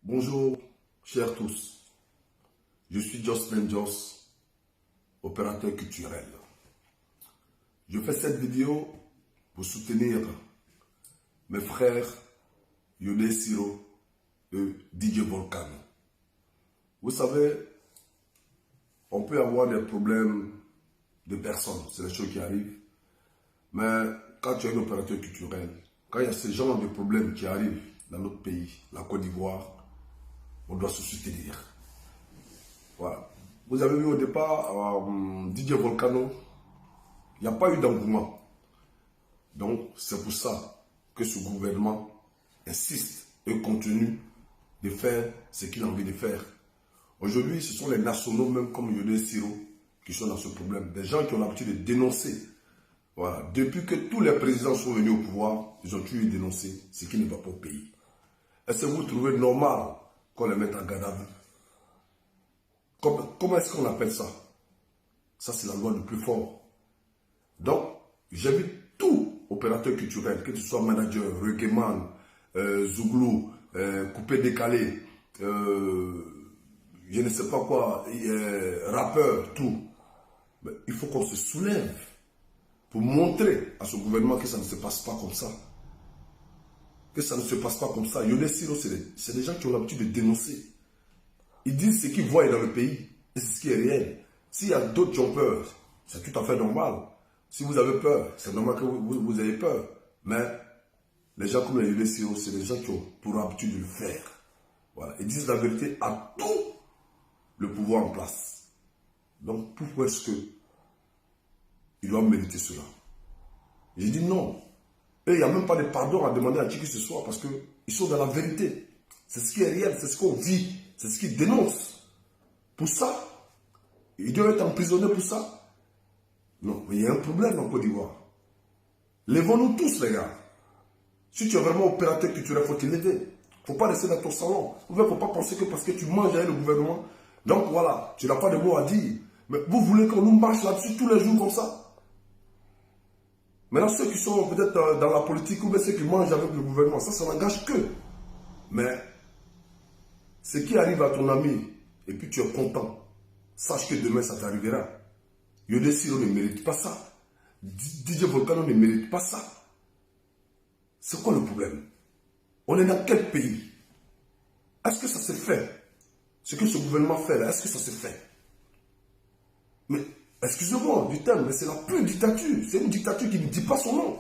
Bonjour, chers tous. Je suis Jocelyn Jos, opérateur culturel. Je fais cette vidéo pour soutenir mes frères Yodé Siro et DJ Volcano. Vous savez, on peut avoir des problèmes de personnes, c'est des choses qui arrivent. Mais quand tu es un opérateur culturel, quand il y a ce genre de problèmes qui arrivent dans notre pays, la Côte d'Ivoire, on doit se soutenir. Voilà. Vous avez vu au départ, DJ Volcano, il n'y a pas eu d'engouement. Donc, c'est pour ça que ce gouvernement insiste et continue de faire ce qu'il a envie de faire. Aujourd'hui, ce sont les nationaux, même comme Yodé Siro, qui sont dans ce problème. Des gens qui ont l'habitude de dénoncer. Voilà. Depuis que tous les présidents sont venus au pouvoir, ils ont toujours dénoncé ce qui ne va pas au pays. Est-ce que vous trouvez normal qu'on les mette en garde à vue? Comment est-ce qu'on appelle ça? Ça, c'est la loi du plus fort. Donc, j'invite tout opérateur culturel, que tu sois manager, reggaeman, zouglou, coupé décalé, je ne sais pas quoi, rappeur, tout. Mais il faut qu'on se soulève pour montrer à ce gouvernement que ça ne se passe pas comme ça. Que ça ne se passe pas comme ça. Yodé Siro, c'est des gens qui ont l'habitude de dénoncer. Ils disent ce qu'ils voient dans le pays. Et c'est ce qui est réel. S'il y a d'autres qui ont peur, c'est tout à fait normal. Si vous avez peur, c'est normal que vous ayez peur. Mais les gens comme les Yodé Siro, c'est des gens qui ont pour habitude de le faire. Voilà. Ils disent la vérité à tout le pouvoir en place. Donc pourquoi est-ce qu'ils doivent mériter cela? J'ai dit non. Et il n'y a même pas de pardon à demander à qui que ce soit parce qu'ils sont dans la vérité. C'est ce qui est réel, c'est ce qu'on vit, c'est ce qu'ils dénoncent. Pour ça, ils doivent être emprisonnés pour ça. Non, mais il y a un problème en Côte d'Ivoire. Lèvons-nous tous, les gars. Si tu es vraiment opérateur culturel, il faut te lever. Il ne faut pas rester dans ton salon. Il ne faut pas penser que parce que tu manges avec le gouvernement, donc voilà, tu n'as pas de mots à dire. Mais vous voulez qu'on nous marche là-dessus tous les jours comme ça? Maintenant, ceux qui sont peut-être dans la politique ou bien ceux qui mangent avec le gouvernement, ça n'engage qu'eux. Mais ce qui arrive à ton ami, et puis tu es content, sache que demain ça t'arrivera. Yodé Siro ne mérite pas ça. DJ Volcano ne mérite pas ça. C'est quoi le problème? On est dans quel pays? Est-ce que ça se fait? Ce que ce gouvernement fait là, est-ce que ça se fait? Mais, excusez-moi du terme, mais c'est la pure dictature. C'est une dictature qui ne dit pas son nom.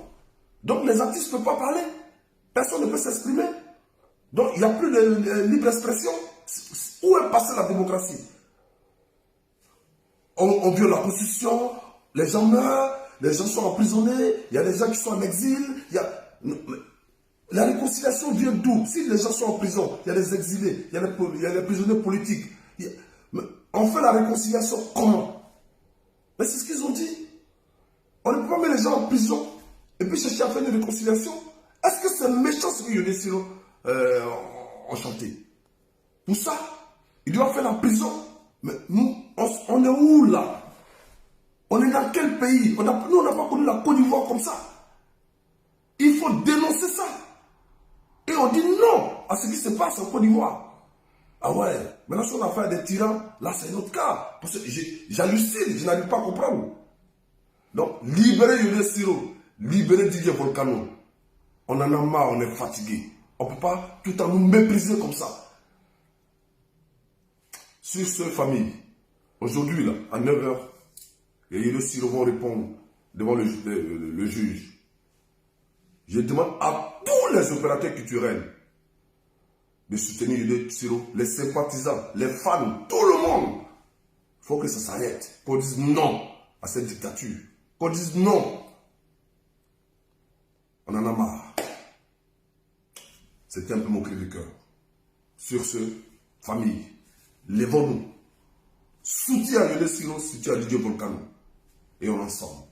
Donc les artistes ne peuvent pas parler. Personne ne peut s'exprimer. Donc il n'y a plus de libre expression. Où est passée la démocratie? On viole la constitution, les gens meurent, les gens sont emprisonnés, il y a des gens qui sont en exil. La réconciliation vient d'où? Si les gens sont en prison, il y a des exilés, il y a les prisonniers politiques. On fait la réconciliation comment? Mais c'est ce qu'ils ont dit. On ne peut pas mettre les gens en prison et puis chercher à faire une réconciliation. Est-ce que c'est méchant ce que Yodé Siro ont chanté? Pour ça, il doit faire la prison. Mais nous, on est où là? On est dans quel pays? Nous, on n'a pas connu la Côte d'Ivoire comme ça. Il faut dénoncer ça. Et on dit non à ce qui se passe en Côte d'Ivoire. Ah ouais, maintenant si on a affaire à des tyrans, là c'est notre cas. Parce que j'hallucine, je n'arrive pas à comprendre. Donc, libérez Yodé Siro, libérez DJ Volcano. On en a marre, on est fatigué. On ne peut pas tout en nous mépriser comme ça. Sur ce, famille, aujourd'hui, là, à 9 h, les Yodé Siro vont répondre devant le juge. Je demande à tous les opérateurs culturels de soutenir Yodé Siro, les sympathisants, les fans, tout le monde. Il faut que ça s'arrête. Qu'on dise non à cette dictature. Qu'on dise non. On en a marre. C'était un peu mon cri de cœur. Sur ce, famille, lèvons-nous. Soutien à Yodé Siro, soutien à DJ Volcano. Et on ensemble.